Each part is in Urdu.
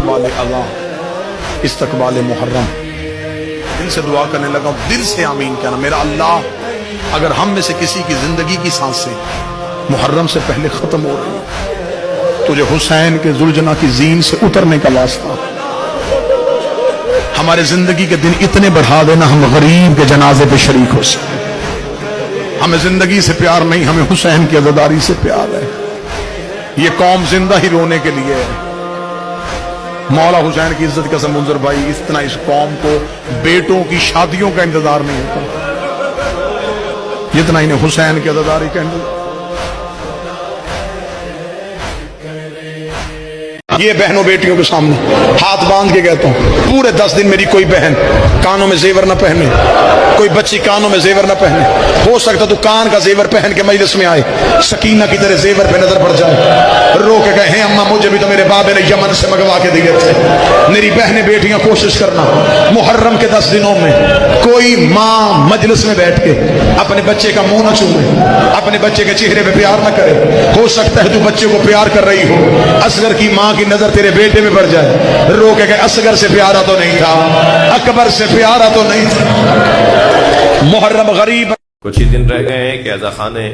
استقبال اللہ، استقبال محرم، دل سے دعا کرنے لگا، دل سے آمین کہنا، میرا اللہ اگر ہم میں سے کسی کی زندگی کی سانسیں محرم سے پہلے ختم ہو رہی ہیں، تجھے حسین کے ذوالجناح کی زین سے اترنے کا واسطہ ہمارے زندگی کے دن اتنے بڑھا دینا، ہم غریب کے جنازے پہ شریک ہو سکیں۔ ہمیں زندگی سے پیار نہیں، ہمیں حسین کی عزاداری سے پیار ہے۔ یہ قوم زندہ ہی رونے کے لیے ہے۔ مولا حسین کی عزت کا سمندر بھائی، اتنا اس قوم کو بیٹوں کی شادیوں کا انتظار نہیں ہوتا جتنا انہیں حسین کی عزاداری کا انتظار۔ یہ بہنوں بیٹیوں کے سامنے ہاتھ باندھ کے کہتا ہوں، پورے 10 دن میری کوئی بہن کانوں میں زیور نہ پہنے، کوئی بچی کانوں میں زیور نہ پہنے۔ ہو سکتا تو کان کا زیور پہن کے مجلس میں آئے، سکینہ کی طرح زیور پہ نظر پڑ جائے، رو کے کہے اماں مجھے بھی تو میرے بابے نے یمن سے منگوا کے دیے تھے۔ میری بہنیں بیٹیاں کوشش کرنا، محرم کے 10 دنوں میں کوئی ماں مجلس میں بیٹھ کے اپنے بچے کا منہ نہ چومے، اپنے بچے کے چہرے پہ پیار نہ کرے۔ ہو سکتا ہے تو بچے کو پیار کر رہی ہو، اصغر کی ماں کی نظر تیرے بیٹے میں پڑ جائے، رو کے کہ اصغر سے پیارا تو نہیں تھا، اکبر سے پیارا تو نہیں تھا۔ محرم غریب، کچھ ہی دن رہ گئے ہیں کہ عزا خانے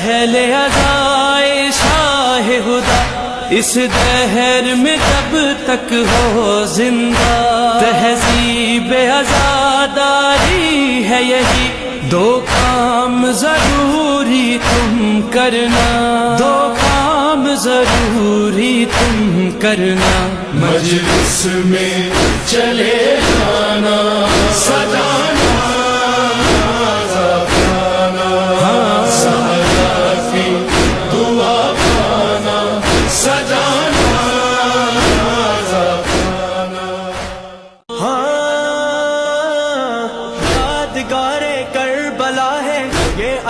اہل عزائے شاہ خدا اس دہر میں جب تک ہو زندہ، تہذیب عزاداری ہے یہی، دو کام ضروری تم کرنا، دو کام ضروری تم کرنا، مجلس میں چلے جانا، سجانا،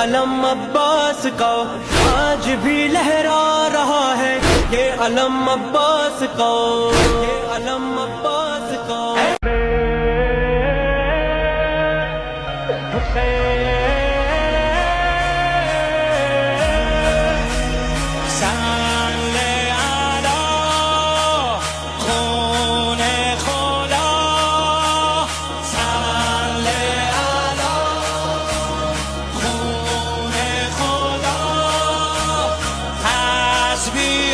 علم عباس کا آج بھی لہرا رہا ہے، یہ علم عباس کا، یہ علم عباس کا۔ be